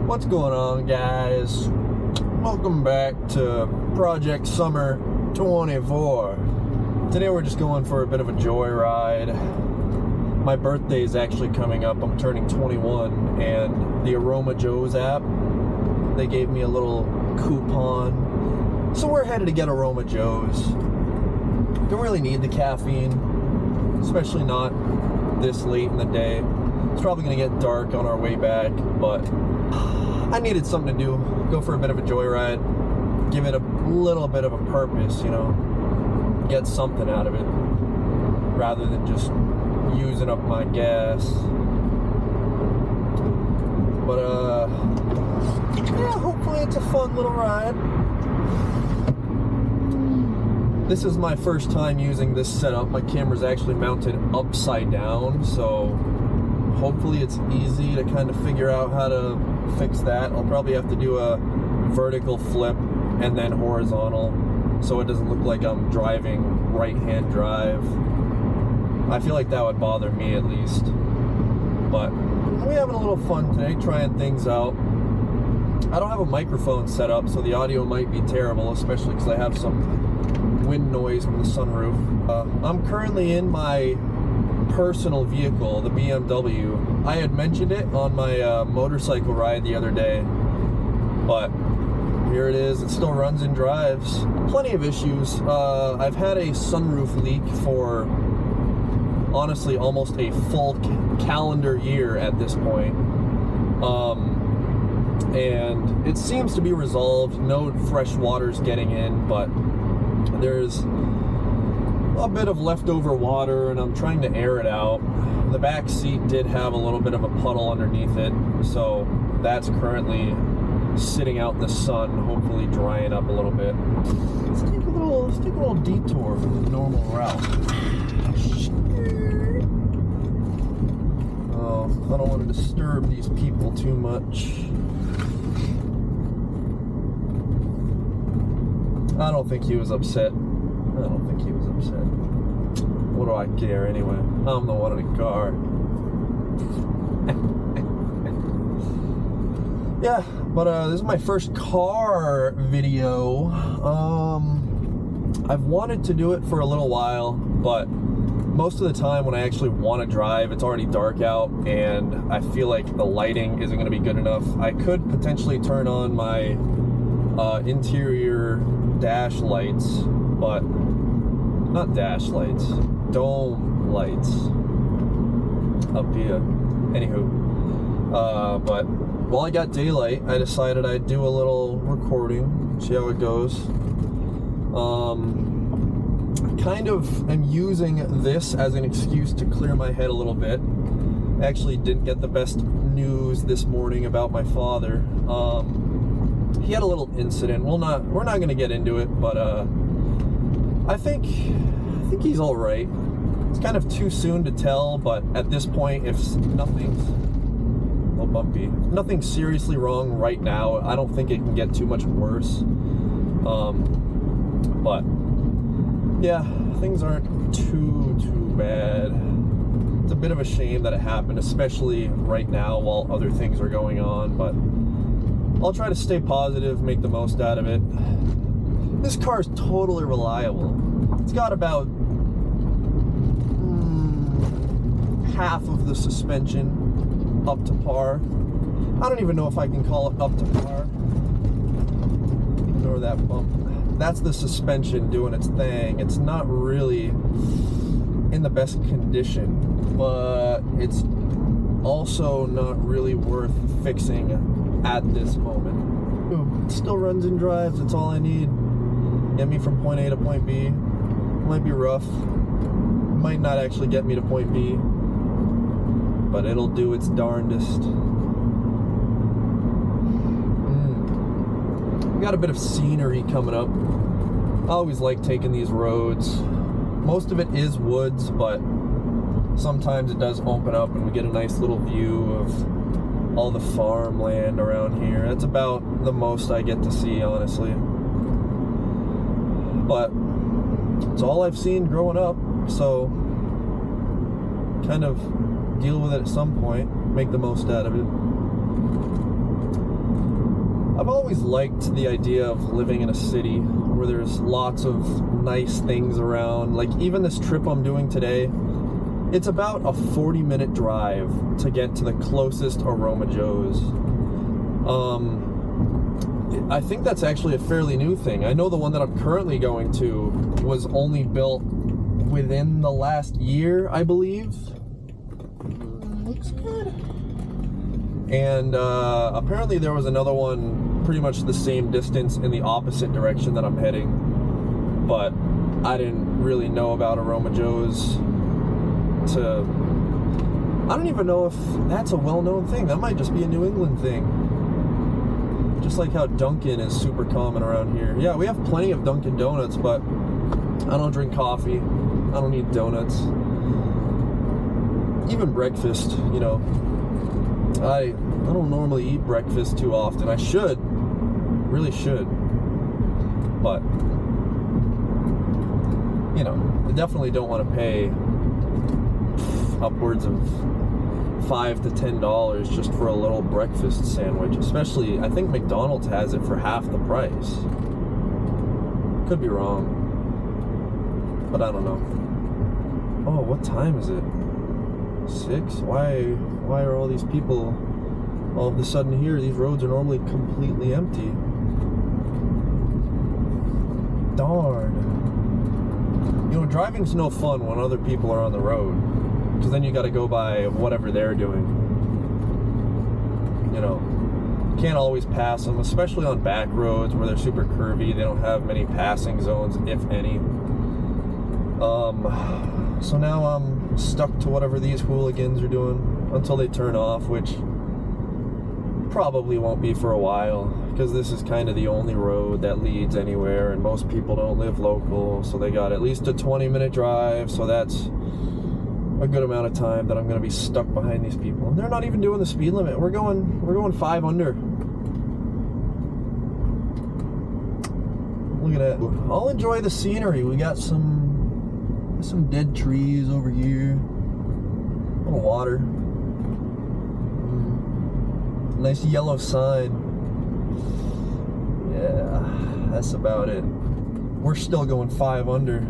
What's going on, guys? Welcome back to Project Summer 24. Today we're just going for a bit of a joyride. My birthday is actually coming up. I'm turning 21, and the Aromas app, they gave me a little coupon. So we're headed to get Aromas. Don't really need the caffeine, especially not this late in the day. It's probably going to get dark on our way back, but I needed something to do. Go for a bit of a joyride, give it a little bit of a purpose, you know, get something out of it, rather than just using up my gas. But, yeah, hopefully it's a fun little ride. This is my first time using this setup. My camera's actually mounted upside down, so hopefully it's easy to kind of figure out how to fix that. I'll probably have to do a vertical flip and then horizontal, so it doesn't look like I'm driving right-hand drive. I feel like that would bother me at least. But we're having a little fun today, trying things out. I don't have a microphone set up, so the audio might be terrible, especially because I have some wind noise from the sunroof. I'm currently in my personal vehicle, the BMW. I had mentioned it on my motorcycle ride the other day, but here it is. It still runs and drives. Plenty of issues. I've had a sunroof leak for honestly almost a full calendar year at this point, and it seems to be resolved. No fresh water's getting in, but there's a bit of leftover water, and I'm trying to air it out. The back seat did have a little bit of a puddle underneath it, so that's currently sitting out in the sun, hopefully drying up a little bit. Let's take a little detour from the normal route. Oh, I don't want to disturb these people too much. I don't think he was upset. I don't think he was upset. What do I care anyway? I'm the one in the car. Yeah, but this is my first car video. I've wanted to do it for a little while, but most of the time when I actually want to drive, it's already dark out, and I feel like the lighting isn't going to be good enough. I could potentially turn on my interior dash lights, but not dash lights, dome lights up here. Anywho, but while I got daylight, I decided I'd do a little recording, see how it goes. Kind of am using this as an excuse to clear my head a little bit. I actually didn't get the best news this morning about my father. He had a little incident. We're not going to get into it, but I think he's all right. It's kind of too soon to tell, but at this point, if nothing's a little bumpy, nothing's seriously wrong right now, I don't think it can get too much worse. But yeah, things aren't too bad. It's a bit of a shame that it happened, especially right now while other things are going on, but I'll try to stay positive, make the most out of it. This car is totally reliable. It's got about half of the suspension up to par. I don't even know if I can call it up to par. Ignore that bump. That's the suspension doing its thing. It's not really in the best condition, but it's also not really worth fixing at this moment. Ooh, it still runs and drives. It's all I need. Get me from point A to point B. Might be rough. Might not actually get me to point B, but it'll do its darndest. We got a bit of scenery coming up. I always like taking these roads. Most of it is woods, but sometimes it does open up and we get a nice little view of all the farmland around here. That's about the most I get to see, honestly. But it's all I've seen growing up, so kind of deal with it at some point, make the most out of it. I've always liked the idea of living in a city where there's lots of nice things around. Like even this trip I'm doing today, it's about a 40-minute drive to get to the closest Aroma Joe's. I think that's actually a fairly new thing. I know the one that I'm currently going to was only built within the last year, I believe. Looks good. And apparently there was another one pretty much the same distance in the opposite direction that I'm heading. But I didn't really know about Aroma Joe's I don't even know if that's a well-known thing. That might just be a New England thing. Just like how Dunkin' is super common around here. Yeah, we have plenty of Dunkin' Donuts, but I don't drink coffee. I don't eat donuts. Even breakfast, you know. I don't normally eat breakfast too often. I should. Really should. But, you know, I definitely don't want to pay upwards of $5 to $10 just for a little breakfast sandwich. Especially, I think McDonald's has it for half the price. Could be wrong, but I don't know. Oh, what time is it? 6? Why are all these people all of a sudden here? These roads are normally completely empty. Darn. You know, driving's no fun when other people are on the road, because then you got to go by whatever they're doing. You know, can't always pass them, especially on back roads where they're super curvy. They don't have many passing zones, if any. So now I'm stuck to whatever these hooligans are doing until they turn off, which probably won't be for a while, because this is kind of the only road that leads anywhere, and most people don't live local, so they got at least a 20-minute drive, so that's a good amount of time that I'm going to be stuck behind these people. And they're not even doing the speed limit. We're going 5 under. Look at that. I'll enjoy the scenery. We got some dead trees over here. A little water. Nice yellow sign. Yeah, that's about it. We're still going 5 under.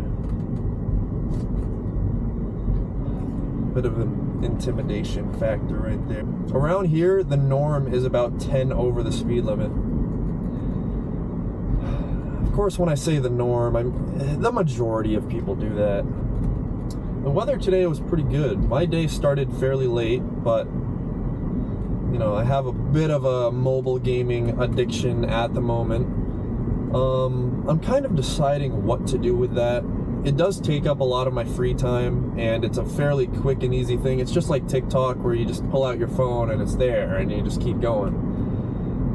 Bit of an intimidation factor right there. Around here, the norm is about 10 over the speed limit. Of course, when I say the norm, the majority of people do that. The weather today was pretty good. My day started fairly late, but you know, I have a bit of a mobile gaming addiction at the moment. I'm kind of deciding what to do with that. It does take up a lot of my free time, and it's a fairly quick and easy thing. It's just like TikTok, where you just pull out your phone and it's there and you just keep going.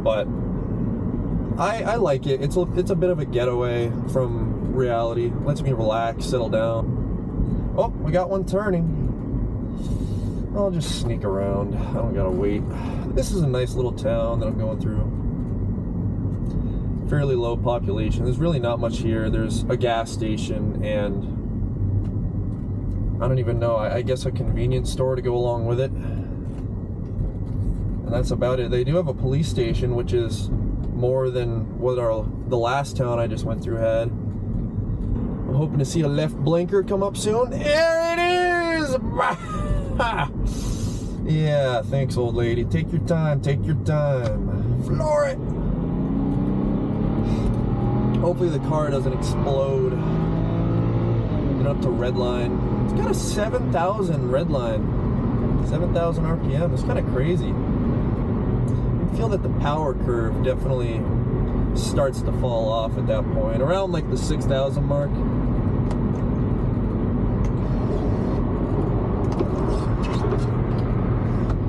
But I like it. It's a bit of a getaway from reality. Lets me relax, settle down. Oh, we got one turning. I'll just sneak around. I don't gotta wait. This is a nice little town that I'm going through. Fairly low population. There's really not much here. There's a gas station and I don't even know, I guess a convenience store to go along with it. And that's about it. They do have a police station, which is more than what the last town I just went through had. I'm hoping to see a left blinker come up soon. There it is! Yeah, thanks, old lady. Take your time, take your time. Floor it! Hopefully the car doesn't explode. Get up to red line. It's got a 7,000 red line. 7,000 RPM. It's kind of crazy. I feel that the power curve definitely starts to fall off at that point. Around like the 6,000 mark.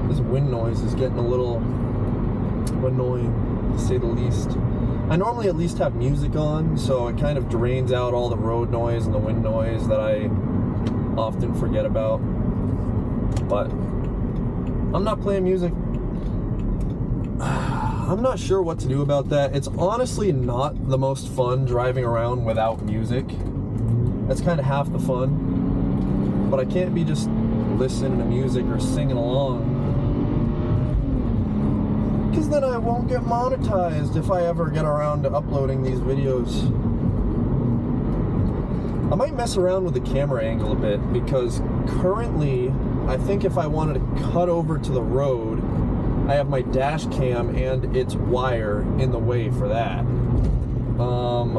This wind noise is getting a little annoying, to say the least. I normally at least have music on, so it kind of drains out all the road noise and the wind noise that I often forget about. But I'm not playing music. I'm not sure what to do about that. It's honestly not the most fun driving around without music. That's kind of half the fun. But I can't be just listening to music or singing along. because then I won't get monetized if I ever get around to uploading these videos. I might mess around with the camera angle a bit, because currently I think if I wanted to cut over to the road, I have my dash cam and its wire in the way for that.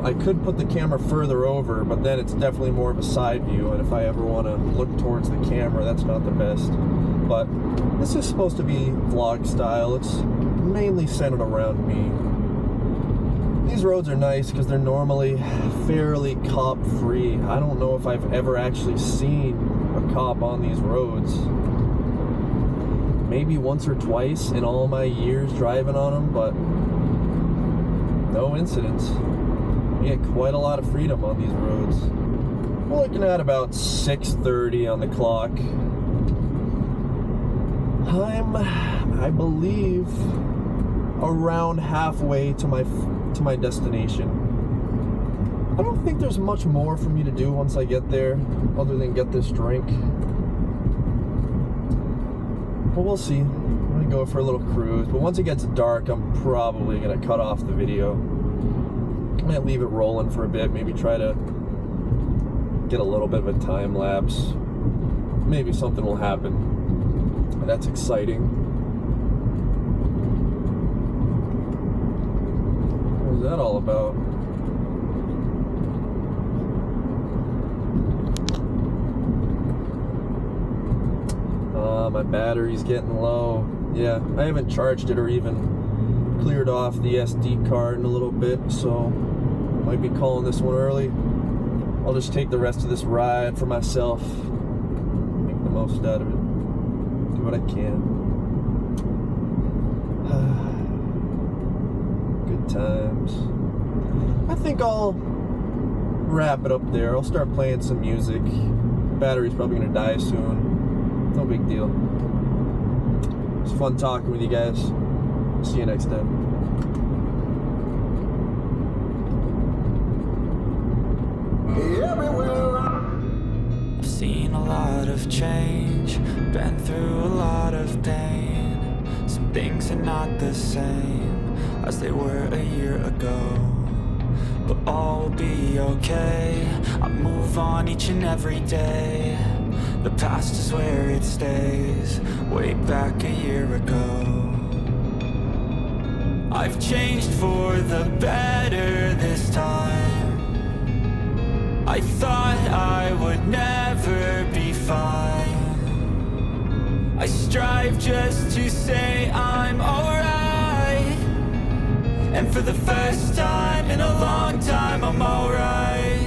I could put the camera further over, but then it's definitely more of a side view, and if I ever want to look towards the camera, that's not the best. But this is supposed to be vlog style. It's mainly centered around me. These roads are nice because they're normally fairly cop-free. I don't know if I've ever actually seen a cop on these roads. Maybe once or twice in all my years driving on them, but no incidents. You get quite a lot of freedom on these roads. We're looking at about 6:30 on the clock. I believe, around halfway to my destination. I don't think there's much more for me to do once I get there, other than get this drink. But we'll see. I'm gonna go for a little cruise, but once it gets dark, I'm probably gonna cut off the video. I might leave it rolling for a bit, maybe try to get a little bit of a time lapse. Maybe something will happen. That's exciting. What was that all about? My battery's getting low. Yeah, I haven't charged it or even cleared off the SD card in a little bit, so might be calling this one early. I'll just take the rest of this ride for myself. Make the most out of it. Do what I can. Good times. I think I'll wrap it up there. I'll start playing some music. Battery's probably gonna die soon. No big deal. It's fun talking with you guys. See you next time. I've seen a lot of change, been through a lot of pain. Some things are not the same as they were a year ago, but all will be okay. I move on each and every day. The past is where it stays, way back a year ago. I've changed for the better this time. I thought I would never be fine. I strive just to say I'm alright, and for the first time in a long time I'm alright.